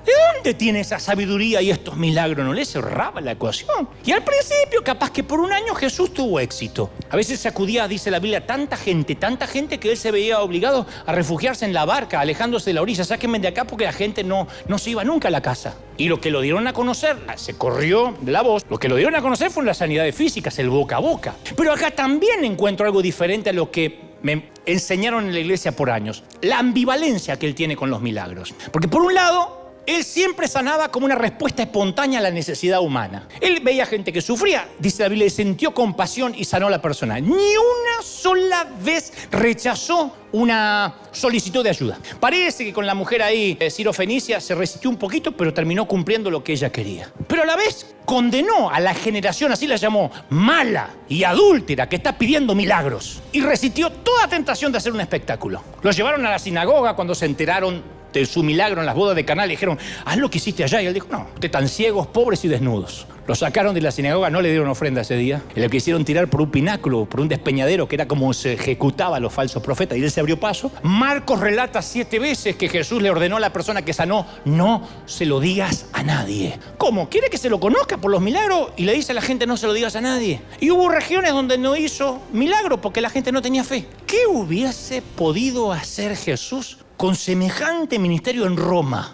¿De dónde tiene esa sabiduría y estos milagros? ¿No le cerraba la ecuación? Y al principio, capaz que por un año Jesús tuvo éxito. A veces se acudía, dice la Biblia, tanta gente que él se veía obligado a refugiarse en la barca, alejándose de la orilla. Sáquenme de acá porque la gente no se iba nunca a la casa. Y lo que lo dieron a conocer, se corrió la voz, lo que lo dieron a conocer fueron las sanidades físicas, el boca a boca. Pero acá también encuentro algo diferente a lo que me enseñaron en la iglesia por años. La ambivalencia que él tiene con los milagros. Porque por un lado, él siempre sanaba como una respuesta espontánea a la necesidad humana. Él veía gente que sufría, dice la Biblia, y sintió compasión y sanó a la persona. Ni una sola vez rechazó una solicitud de ayuda. Parece que con la mujer ahí, Sirofenicia, se resistió un poquito, pero terminó cumpliendo lo que ella quería. Pero a la vez condenó a la generación, así la llamó, mala y adúltera, que está pidiendo milagros. Y resistió toda tentación de hacer un espectáculo. Lo llevaron a la sinagoga cuando se enteraron de su milagro en las bodas de Caná. Le dijeron, haz lo que hiciste allá. Y él dijo, no, ustedes están ciegos, pobres y desnudos. Lo sacaron de la sinagoga, no le dieron ofrenda ese día. Y lo quisieron tirar por un pináculo, por un despeñadero, que era como se ejecutaba a los falsos profetas. Y él se abrió paso. Marcos relata 7 veces que Jesús le ordenó a la persona que sanó, no se lo digas a nadie. ¿Cómo? ¿Quiere que se lo conozca por los milagros? Y le dice a la gente, no se lo digas a nadie. Y hubo regiones donde no hizo milagro porque la gente no tenía fe. ¿Qué hubiese podido hacer Jesús con semejante ministerio en Roma?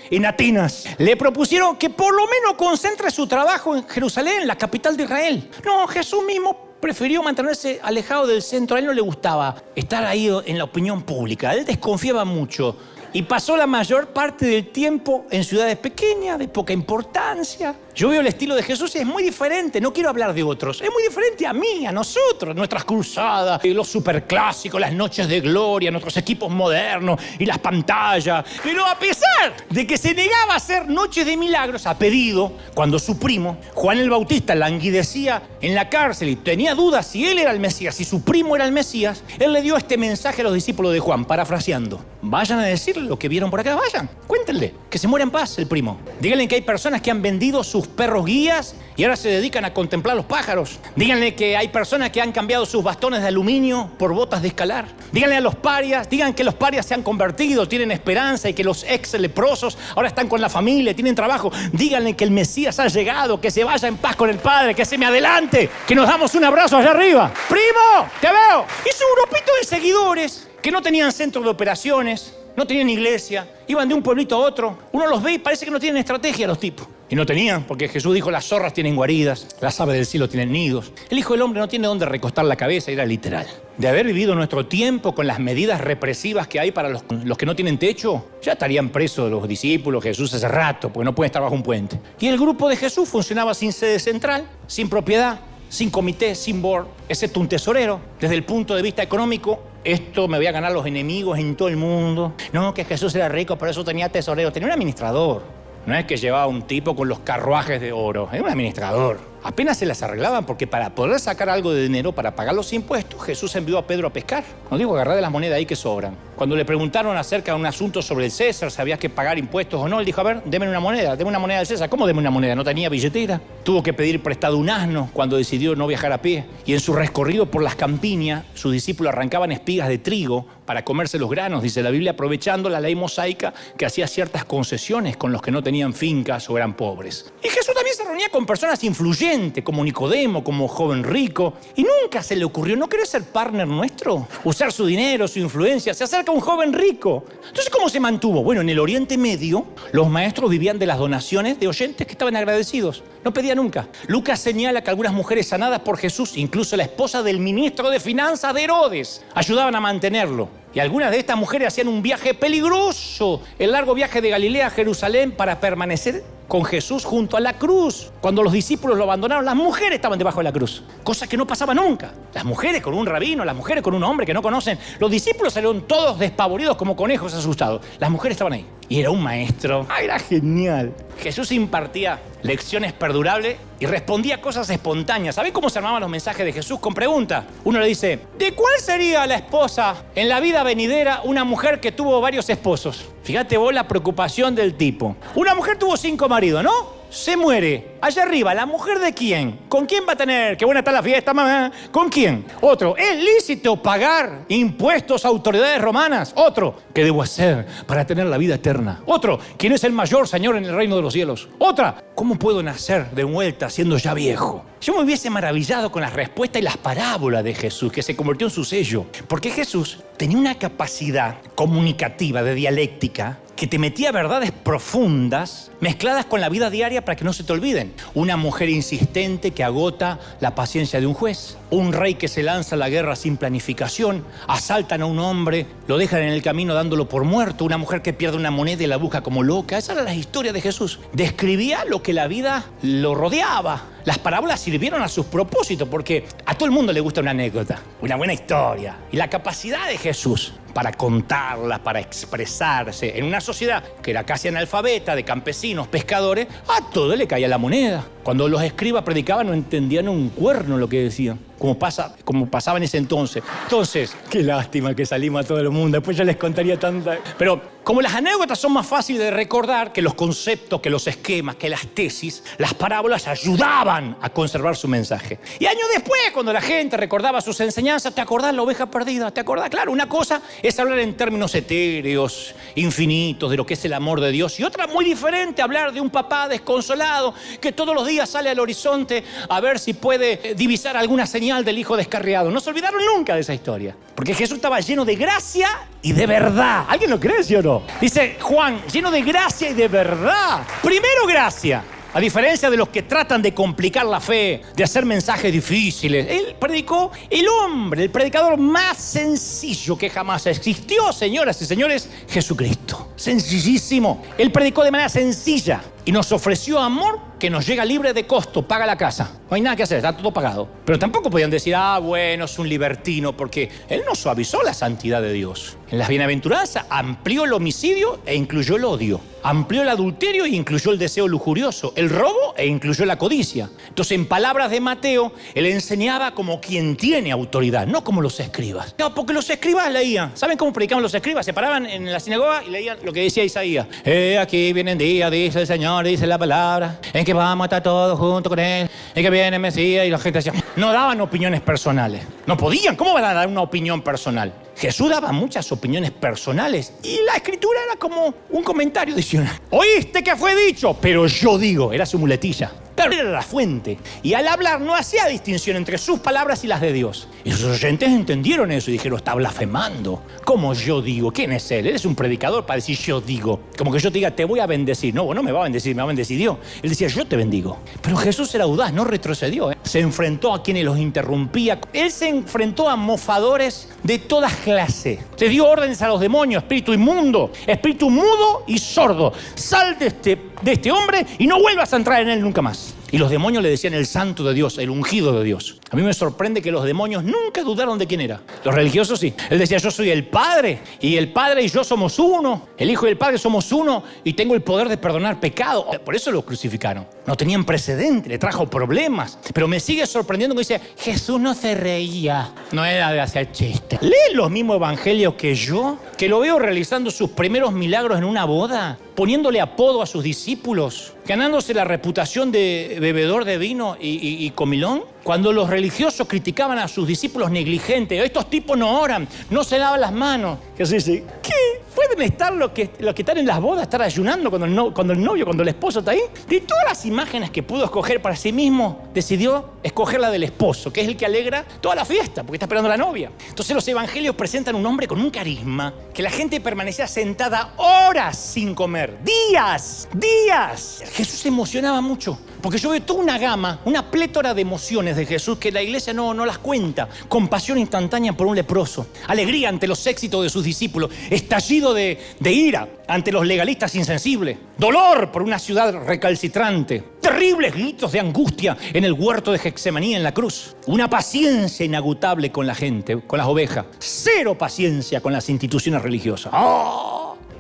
En Atenas le propusieron que por lo menos concentre su trabajo en Jerusalén, la capital de Israel. No, Jesús mismo prefirió mantenerse alejado del centro. A él no le gustaba estar ahí en la opinión pública. Él desconfiaba mucho y pasó la mayor parte del tiempo en ciudades pequeñas, de poca importancia. Yo veo el estilo de Jesús y es muy diferente. No quiero hablar de otros. Es muy diferente a mí, a nosotros, nuestras cruzadas, los superclásicos, las noches de gloria, nuestros equipos modernos y las pantallas. Pero a pesar de que se negaba a hacer noches de milagros a pedido, cuando su primo, Juan el Bautista, languidecía en la cárcel y tenía dudas si él era el Mesías, si su primo era el Mesías, él le dio este mensaje a los discípulos de Juan, parafraseando. Vayan a decirle lo que vieron por acá, vayan, cuéntenle, que se muera en paz el primo. Díganle que hay personas que han vendido sus perros guías y ahora se dedican a contemplar los pájaros. Díganle que hay personas que han cambiado sus bastones de aluminio por botas de escalar. Díganle a los parias, digan que los parias se han convertido, tienen esperanza y que los ex leprosos ahora están con la familia, tienen trabajo. Díganle que el Mesías ha llegado, que se vaya en paz con el Padre, que se me adelante, que nos damos un abrazo allá arriba. ¡Primo! ¡Te veo! Hizo un grupito de seguidores que no tenían centro de operaciones, no tenían iglesia, iban de un pueblito a otro. Uno los ve y parece que no tienen estrategia los tipos. Y no tenían, porque Jesús dijo, las zorras tienen guaridas, las aves del cielo tienen nidos. El Hijo del Hombre no tiene dónde recostar la cabeza, era literal. De haber vivido nuestro tiempo con las medidas represivas que hay para los que no tienen techo, ya estarían presos los discípulos, Jesús hace rato, porque no pueden estar bajo un puente. Y el grupo de Jesús funcionaba sin sede central, sin propiedad, sin comité, sin board, excepto un tesorero. Desde el punto de vista económico, esto me voy a ganar los enemigos en todo el mundo. No, que Jesús era rico, por eso tenía tesorero. Tenía un administrador. No es que llevaba un tipo con los carruajes de oro. Era un administrador. Apenas se las arreglaban porque para poder sacar algo de dinero para pagar los impuestos, Jesús envió a Pedro a pescar. No digo agarrar de las monedas ahí que sobran. Cuando le preguntaron acerca de un asunto sobre el César, si había que pagar impuestos o no, él dijo, a ver, deme una moneda del César. ¿Cómo deme una moneda? No tenía billetera. Tuvo que pedir prestado un asno cuando decidió no viajar a pie. Y en su recorrido por las campiñas, sus discípulos arrancaban espigas de trigo para comerse los granos, dice la Biblia, aprovechando la ley mosaica que hacía ciertas concesiones con los que no tenían fincas o eran pobres. Y Jesús también se reunía con personas influyentes, como Nicodemo, como joven rico, y nunca se le ocurrió, ¿no querés ser partner nuestro? Usar su dinero, su influencia. Se acerca un joven rico. Entonces, ¿cómo se mantuvo? Bueno, en el Oriente Medio, los maestros vivían de las donaciones de oyentes que estaban agradecidos. No pedía nunca. Lucas señala que algunas mujeres sanadas por Jesús, incluso la esposa del ministro de Finanzas de Herodes, ayudaban a mantenerlo. Y algunas de estas mujeres hacían un viaje peligroso, el largo viaje de Galilea a Jerusalén, para permanecer con Jesús junto a la cruz. Cuando los discípulos lo abandonaron, las mujeres estaban debajo de la cruz, cosa que no pasaba nunca. Las mujeres con un rabino, las mujeres con un hombre que no conocen. Los discípulos salieron todos despavoridos como conejos asustados. Las mujeres estaban ahí. Y era un maestro. ¡Ay, era genial! Jesús impartía lecciones perdurables y respondía cosas espontáneas. ¿Sabés cómo se armaban los mensajes de Jesús? Con preguntas. Uno le dice, ¿de cuál sería la esposa en la vida venidera una mujer que tuvo varios esposos? Fíjate vos la preocupación del tipo. Una mujer tuvo 5 maridos, ¿no? Se muere. Allá arriba, ¿la mujer de quién? ¿Con quién va a tener? Qué buena está la fiesta, mamá. ¿Con quién? Otro, ¿es lícito pagar impuestos a autoridades romanas? Otro, ¿qué debo hacer para tener la vida eterna? Otro, ¿quién es el mayor señor en el reino de los cielos? Otra, ¿cómo puedo nacer de vuelta siendo ya viejo? Yo me hubiese maravillado con las respuestas y las parábolas de Jesús, que se convirtió en su sello. Porque Jesús tenía una capacidad comunicativa, de dialéctica, que te metía verdades profundas mezcladas con la vida diaria para que no se te olviden. Una mujer insistente que agota la paciencia de un juez. Un rey que se lanza a la guerra sin planificación. Asaltan a un hombre, lo dejan en el camino dándolo por muerto. Una mujer que pierde una moneda y la busca como loca. Esas eran las historias de Jesús. Describía lo que la vida lo rodeaba. Las parábolas sirvieron a sus propósitos porque a todo el mundo le gusta una anécdota, una buena historia. Y la capacidad de Jesús para contarla, para expresarse en una sociedad que era casi analfabeta, de campesinos, pescadores, a todo le caía la moneda. Cuando los escribas predicaban no entendían un cuerno lo que decían, como pasaba en ese entonces. Entonces, qué lástima que salimos a todo el mundo, después ya les contaría tanta... Pero como las anécdotas son más fáciles de recordar que los conceptos, que los esquemas, que las tesis, las parábolas ayudaban a conservar su mensaje. Y años después, cuando la gente recordaba sus enseñanzas, ¿te acordás la oveja perdida? ¿Te acordás? Claro, una cosa es hablar en términos etéreos, infinitos, de lo que es el amor de Dios. Y otra muy diferente, hablar de un papá desconsolado que todos los días sale al horizonte a ver si puede divisar alguna señal del hijo descarriado. No se olvidaron nunca de esa historia. Porque Jesús estaba lleno de gracia y de verdad. ¿Alguien lo cree, sí o no? Dice Juan, lleno de gracia y de verdad. Primero gracia. A diferencia de los que tratan de complicar la fe, de hacer mensajes difíciles, él predicó el hombre, el predicador más sencillo que jamás existió, señoras y señores, Jesucristo. Sencillísimo. Él predicó de manera sencilla y nos ofreció amor que nos llega libre de costo, paga la casa. No hay nada que hacer, está todo pagado. Pero tampoco podían decir, bueno, es un libertino, porque él no suavizó la santidad de Dios. En las bienaventuranzas amplió el homicidio e incluyó el odio. Amplió el adulterio e incluyó el deseo lujurioso. El robo e incluyó la codicia. Entonces, en palabras de Mateo, él enseñaba como quien tiene autoridad, no como los escribas. No, porque los escribas leían. ¿Saben cómo predicaban los escribas? Se paraban en la sinagoga y leían lo que decía Isaías. Aquí viene el día, dice el Señor, dice la palabra, en que vamos a estar todos junto con él, en que viene el Mesías, y la gente decía, no daban opiniones personales. No podían, ¿cómo van a dar una opinión personal? Jesús daba muchas opiniones personales y la escritura era como un comentario adicional. ¿Oíste que fue dicho? Pero yo digo, era su muletilla. Pero era la fuente. Y al hablar no hacía distinción entre sus palabras y las de Dios. Y sus oyentes entendieron eso y dijeron, está blasfemando. ¿Cómo yo digo? ¿Quién es él? Él es un predicador para decir yo digo. Como que yo te diga, te voy a bendecir. No, no me va a bendecir, me va a bendecir Dios. Él decía, yo te bendigo. Pero Jesús era audaz, no retrocedió. Se enfrentó a quienes los interrumpía. Él se enfrentó a mofadores de todas clases. Le dio órdenes a los demonios, espíritu inmundo, espíritu mudo y sordo. Sal de este hombre y no vuelvas a entrar en él nunca más. Y los demonios le decían el santo de Dios, el ungido de Dios. A mí me sorprende que los demonios nunca dudaron de quién era. Los religiosos sí. Él decía, yo soy el Padre, y el Padre y yo somos uno. El Hijo y el Padre somos uno, y tengo el poder de perdonar pecado. Por eso lo crucificaron. No tenían precedente, le trajo problemas. Pero me sigue sorprendiendo que dice, Jesús no se reía. No era de hacer chistes. Lee los mismos evangelios que yo, que lo veo realizando sus primeros milagros en una boda, poniéndole apodo a sus discípulos, ganándose la reputación de bebedor de vino y comilón. Cuando los religiosos criticaban a sus discípulos negligentes, estos tipos no oran, no se lavan las manos. Jesús dice, ¿qué? ¿Pueden estar los que están en las bodas, estar ayunando cuando el novio, cuando el esposo está ahí? De todas las imágenes que pudo escoger para sí mismo, decidió escoger la del esposo, que es el que alegra toda la fiesta, porque está esperando a la novia. Entonces los evangelios presentan un hombre con un carisma, que la gente permanecía sentada horas sin comer, días. Jesús se emocionaba mucho, porque yo veo toda una gama, una plétora de emociones de Jesús que la iglesia no las cuenta. Compasión instantánea por un leproso, alegría ante los éxitos de sus discípulos, estallido de ira ante los legalistas insensibles, dolor por una ciudad recalcitrante, terribles gritos de angustia en el huerto de Getsemaní en la cruz, una paciencia inagotable con la gente, con las ovejas, cero paciencia con las instituciones religiosas.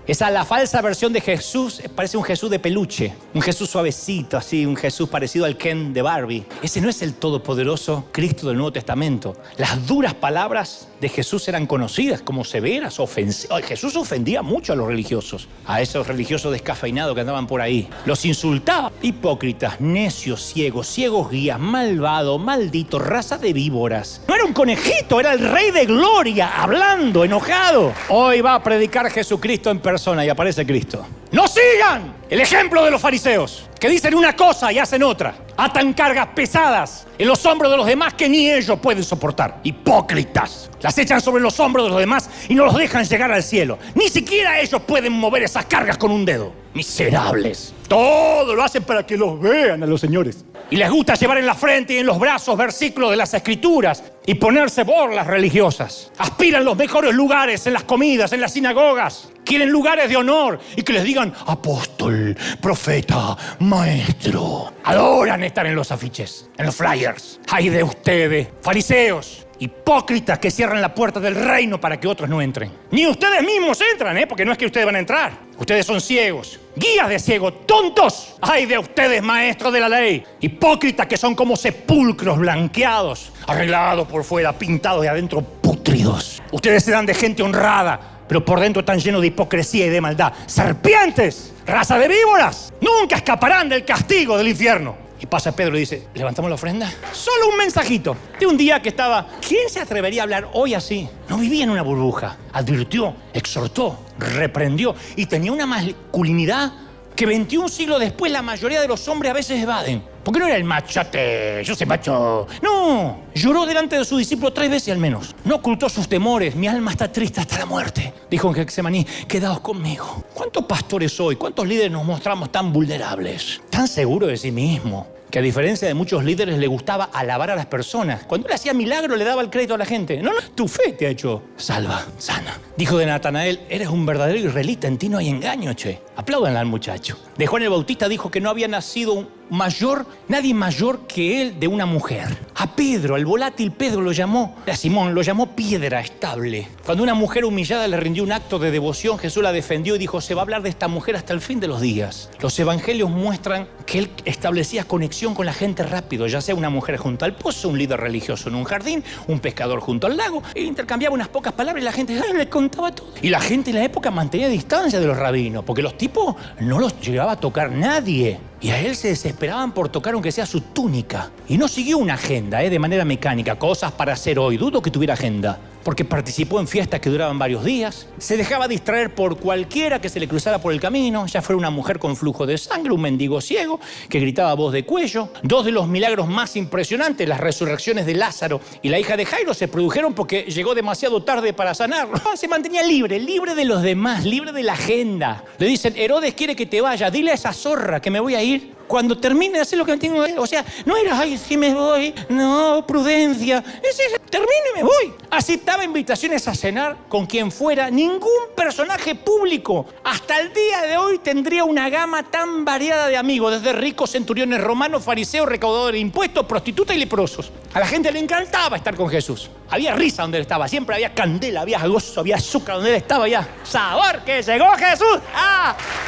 La falsa versión de Jesús parece un Jesús de peluche, un Jesús suavecito, así, un Jesús parecido al Ken de Barbie. Ese no es el todopoderoso Cristo del Nuevo Testamento. Las duras palabras de Jesús eran conocidas como severas, ofensivas. Jesús ofendía mucho a los religiosos, a esos religiosos descafeinados que andaban por ahí. Los insultaba. Hipócritas, necios, ciegos guías, malvados, malditos, raza de víboras. No era un conejito, era el Rey de Gloria, hablando, enojado. Hoy va a predicar Jesucristo en persona y aparece Cristo. ¡No sigan el ejemplo de los fariseos, que dicen una cosa y hacen otra! Atan cargas pesadas en los hombros de los demás que ni ellos pueden soportar. ¡Hipócritas! Las echan sobre los hombros de los demás y no los dejan llegar al cielo. Ni siquiera ellos pueden mover esas cargas con un dedo. ¡Miserables! Todo lo hacen para que los vean a los señores. Y les gusta llevar en la frente y en los brazos versículos de las Escrituras y ponerse borlas religiosas. Aspiran los mejores lugares en las comidas, en las sinagogas. Quieren lugares de honor y que les digan apóstol, profeta, maestro. Adoran estar en los afiches, en los flyers. ¡Ay de ustedes, fariseos! Hipócritas que cierran la puerta del reino para que otros no entren. Ni ustedes mismos entran, porque no es que ustedes van a entrar. Ustedes son ciegos, guías de ciegos, tontos. ¡Ay de ustedes, maestros de la ley! Hipócritas que son como sepulcros blanqueados, arreglados por fuera, pintados de adentro, pútridos. Ustedes se dan de gente honrada, pero por dentro están llenos de hipocresía y de maldad. ¡Serpientes! ¡Raza de víboras! Nunca escaparán del castigo del infierno. Y pasa Pedro y dice, ¿levantamos la ofrenda? Solo un mensajito de un día que estaba... ¿Quién se atrevería a hablar hoy así? No vivía en una burbuja. Advirtió, exhortó, reprendió y tenía una masculinidad que 21 siglos después la mayoría de los hombres a veces evaden. Porque no era el machote, yo soy macho. No, lloró delante de su discípulo 3 veces al menos. No ocultó sus temores, mi alma está triste hasta la muerte. Dijo en Getsemaní, quedaos conmigo. ¿Cuántos pastores hoy, cuántos líderes nos mostramos tan vulnerables? Tan seguros de sí mismos, que a diferencia de muchos líderes le gustaba alabar a las personas. Cuando él hacía milagro le daba el crédito a la gente. No, tu fe te ha hecho salva, sana. Dijo de Natanael, eres un verdadero israelita, en ti no hay engaño, che. Apláudanle al muchacho. De Juan el Bautista dijo que no había nacido nadie mayor que él de una mujer. A Pedro, al volátil Pedro lo llamó, a Simón lo llamó piedra estable. Cuando una mujer humillada le rindió un acto de devoción, Jesús la defendió y dijo, se va a hablar de esta mujer hasta el fin de los días. Los evangelios muestran que él establecía conexión con la gente rápido, ya sea una mujer junto al pozo, un líder religioso en un jardín, un pescador junto al lago, e intercambiaba unas pocas palabras y la gente le contaba todo. Y la gente en la época mantenía distancia de los rabinos, porque los tipos no los llegaba a tocar nadie. Y a él se desesperaban por tocar aunque sea su túnica. Y no siguió una agenda, de manera mecánica, cosas para hacer hoy. Dudo que tuviera agenda, porque participó en fiestas que duraban varios días. Se dejaba distraer por cualquiera que se le cruzara por el camino, ya fuera una mujer con flujo de sangre, un mendigo ciego que gritaba a voz de cuello. 2 de los milagros más impresionantes, las resurrecciones de Lázaro y la hija de Jairo, se produjeron porque llegó demasiado tarde para sanarlo. Se mantenía libre de los demás, libre de la agenda. Le dicen, Herodes quiere que te vaya, dile a esa zorra que me voy a ir cuando termine de hacer lo que tengo que hacer. O sea, no era, ay, sí me voy, no, prudencia. Termino y me voy. Aceptaba invitaciones a cenar con quien fuera. Ningún personaje público hasta el día de hoy tendría una gama tan variada de amigos, desde ricos centuriones romanos, fariseos, recaudadores de impuestos, prostitutas y leprosos. A la gente le encantaba estar con Jesús. Había risa donde él estaba, siempre había candela, había gozo, había azúcar donde él estaba, ya sabor que llegó Jesús.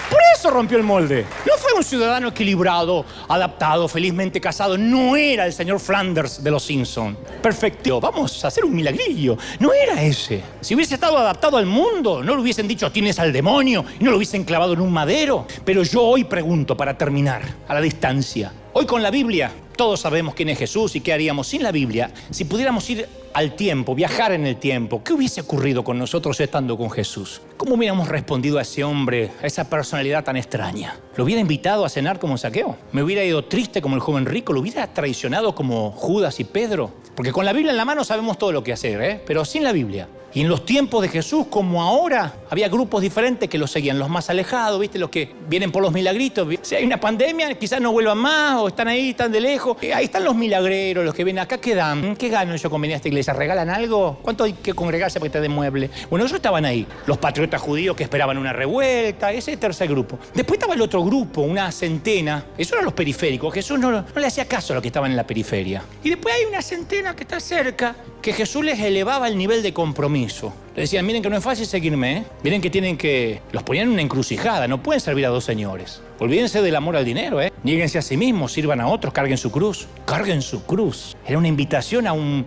Por eso rompió el molde. No fue un ciudadano equilibrado, adaptado, felizmente casado. No era el señor Flanders de los Simpsons. Perfecto, vamos a hacer un milagrillo. No era ese. Si hubiese estado adaptado al mundo, no le hubiesen dicho tienes al demonio y no lo hubiesen clavado en un madero. Pero yo hoy pregunto, para terminar, a la distancia. Hoy con la Biblia, todos sabemos quién es Jesús y qué haríamos sin la Biblia. Si pudiéramos ir al tiempo, viajar en el tiempo, ¿qué hubiese ocurrido con nosotros estando con Jesús? ¿Cómo hubiéramos respondido a ese hombre, a esa personalidad tan extraña? ¿Lo hubiera invitado a cenar como Zaqueo? ¿Me hubiera ido triste como el joven rico? ¿Lo hubiera traicionado como Judas y Pedro? Porque con la Biblia en la mano sabemos todo lo que hacer, pero sin la Biblia. Y en los tiempos de Jesús, como ahora, había grupos diferentes que los seguían. Los más alejados, ¿viste? Los que vienen por los milagritos. Si hay una pandemia, quizás no vuelvan más o están ahí, están de lejos. Ahí están los milagreros, los que vienen acá. ¿Qué dan? ¿Qué gano yo con venir a esta iglesia? ¿Regalan algo? ¿Cuánto hay que congregarse para que te den mueble? Bueno, ellos estaban ahí. Los patriotas judíos que esperaban una revuelta. Ese tercer grupo. Después estaba el otro grupo, una centena. Esos eran los periféricos. Jesús no le hacía caso a los que estaban en la periferia. Y después hay una centena que está cerca, que Jesús les elevaba el nivel de compromiso. Le decían, miren que no es fácil seguirme, ¿eh? Miren que los ponían en una encrucijada, no pueden servir a dos señores. Olvídense del amor al dinero, ¿eh? Niéguense a sí mismos, sirvan a otros, carguen su cruz. Carguen su cruz. Era una invitación a un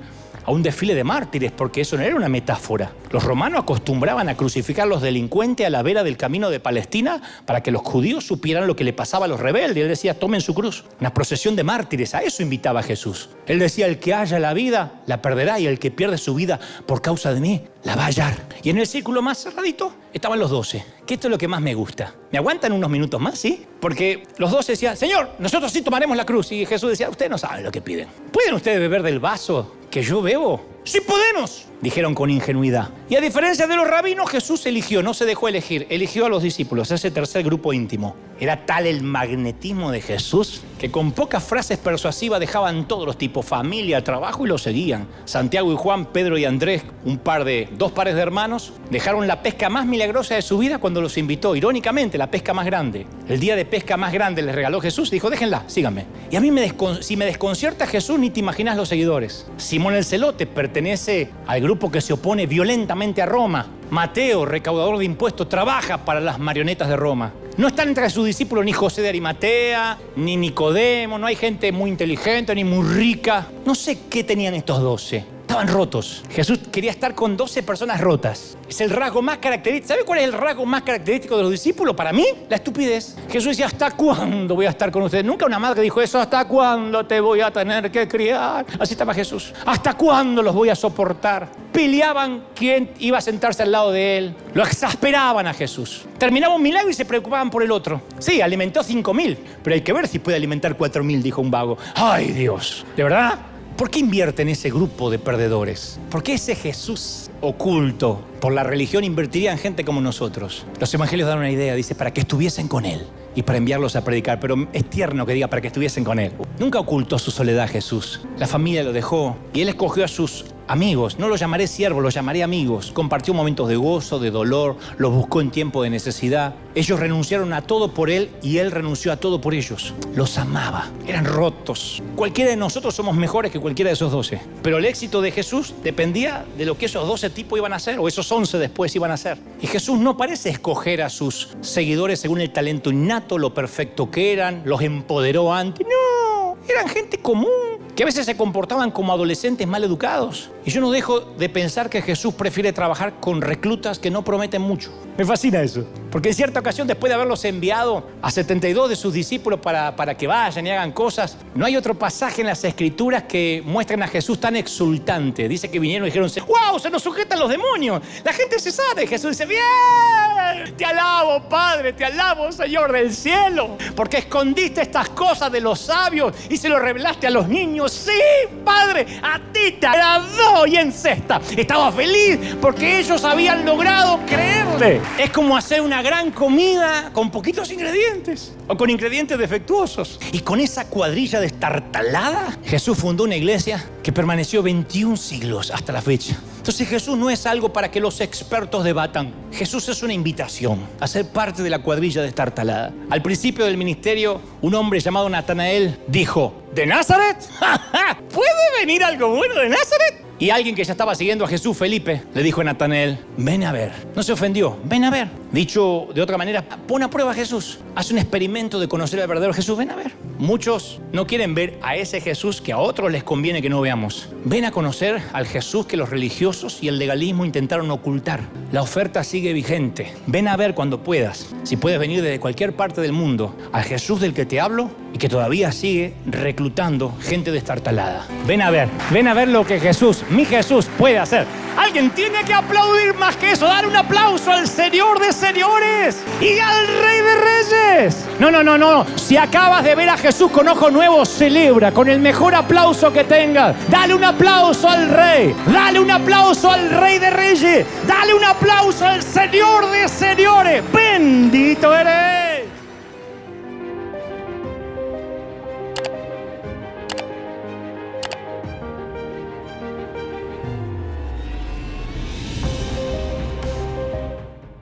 desfile de mártires, porque eso no era una metáfora. Los romanos acostumbraban a crucificar a los delincuentes a la vera del camino de Palestina para que los judíos supieran lo que le pasaba a los rebeldes. Él decía, tomen su cruz. Una procesión de mártires, a eso invitaba Jesús. Él decía, el que haya la vida, la perderá, y el que pierde su vida por causa de mí, la va a hallar. Y en el círculo más cerradito estaban los 12, que esto es lo que más me gusta. ¿Me aguantan unos minutos más, sí? Porque los 12 decían, Señor, nosotros sí tomaremos la cruz. Y Jesús decía, ustedes no saben lo que piden. ¿Pueden ustedes beber del vaso que yo bebo? ¡Sí podemos!, dijeron con ingenuidad. Y a diferencia de los rabinos, Jesús eligió, no se dejó elegir, eligió a los discípulos, ese tercer grupo íntimo. Era tal el magnetismo de Jesús que con pocas frases persuasivas dejaban todos los tipos, familia, trabajo, y lo seguían. Santiago y Juan, Pedro y Andrés, dos pares de hermanos, dejaron la pesca más milagrosa de su vida cuando los invitó. Irónicamente, la pesca más grande. El día de pesca más grande les regaló Jesús, dijo, déjenla, síganme. Y a mí si me desconcierta Jesús, ni te imaginas los seguidores. Simón el Celote pertenece al grupo que se opone violentamente a Roma. Mateo, recaudador de impuestos, trabaja para las marionetas de Roma. No están entre sus discípulos ni José de Arimatea, ni Nicodemo, no hay gente muy inteligente ni muy rica. No sé qué tenían estos 12. Estaban rotos. Jesús quería estar con 12 personas rotas. Es el rasgo más característico. ¿Sabe cuál es el rasgo más característico de los discípulos? Para mí, la estupidez. Jesús decía, ¿hasta cuándo voy a estar con ustedes? Nunca una madre dijo eso, ¿hasta cuándo te voy a tener que criar? Así estaba Jesús. ¿Hasta cuándo los voy a soportar? Peleaban quién iba a sentarse al lado de él. Lo exasperaban a Jesús. Terminaba un milagro y se preocupaban por el otro. Sí, alimentó 5.000, pero hay que ver si puede alimentar 4.000, dijo un vago. ¡Ay, Dios! ¿De verdad? ¿Por qué invierte en ese grupo de perdedores? ¿Por qué ese Jesús oculto por la religión invertiría en gente como nosotros? Los evangelios dan una idea, dice, para que estuviesen con él y para enviarlos a predicar. Pero es tierno que diga para que estuviesen con él. Nunca ocultó su soledad Jesús. La familia lo dejó y él escogió a sus amigos. No los llamaré siervos, los llamaré amigos. Compartió momentos de gozo, de dolor, los buscó en tiempo de necesidad. Ellos renunciaron a todo por él y él renunció a todo por ellos. Los amaba, eran rotos. Cualquiera de nosotros somos mejores que cualquiera de esos 12. Pero el éxito de Jesús dependía de lo que esos 12 tipos iban a hacer, o esos 11 después iban a hacer. Y Jesús no parece escoger a sus seguidores según el talento innato, lo perfecto que eran, los empoderó antes. No, eran gente común, que a veces se comportaban como adolescentes mal educados. Y yo no dejo de pensar que Jesús prefiere trabajar con reclutas que no prometen mucho. Me fascina eso. Porque en cierta ocasión, después de haberlos enviado a 72 de sus discípulos para que vayan y hagan cosas, no hay otro pasaje en las Escrituras que muestren a Jesús tan exultante. Dice que vinieron y dijeron, ¡wow! Se nos sujetan los demonios. La gente se sabe. Jesús dice, ¡bien! Te alabo, Padre, te alabo, Señor del cielo, porque escondiste estas cosas de los sabios y se lo revelaste a los niños. Sí, Padre, a ti te doy en cesta. Estaba feliz porque ellos habían logrado creerle. Es como hacer una gran comida con poquitos ingredientes o con ingredientes defectuosos. Y con esa cuadrilla destartalada, Jesús fundó una iglesia que permaneció 21 siglos hasta la fecha. Entonces Jesús no es algo para que los expertos debatan. Jesús es una invitación a ser parte de la cuadrilla destartalada. Al principio del ministerio, un hombre llamado Natanael dijo, ¿de Nazaret? ¿Puede venir algo bueno de Nazaret? Y alguien que ya estaba siguiendo a Jesús, Felipe, le dijo a Natanael, ven a ver. No se ofendió, ven a ver. Dicho de otra manera, pon a prueba a Jesús. Haz un experimento de conocer al verdadero Jesús, ven a ver. Muchos no quieren ver a ese Jesús que a otros les conviene que no veamos. Ven a conocer al Jesús que los religiosos y el legalismo intentaron ocultar. La oferta sigue vigente. Ven a ver cuando puedas. Si puedes venir desde cualquier parte del mundo, al Jesús del que te hablo y que todavía sigue reclutando gente destartalada. Ven a ver lo que Jesús, mi Jesús, puede hacer. Alguien tiene que aplaudir más que eso, dar un aplauso al Señor de señores y al Rey de reyes. No. Si acabas de ver a Jesús con ojos nuevos, celebra con el mejor aplauso que tengas. Dale un aplauso al Rey, dale un aplauso al Rey de reyes, dale un aplauso al Señor de señores. Bendito eres.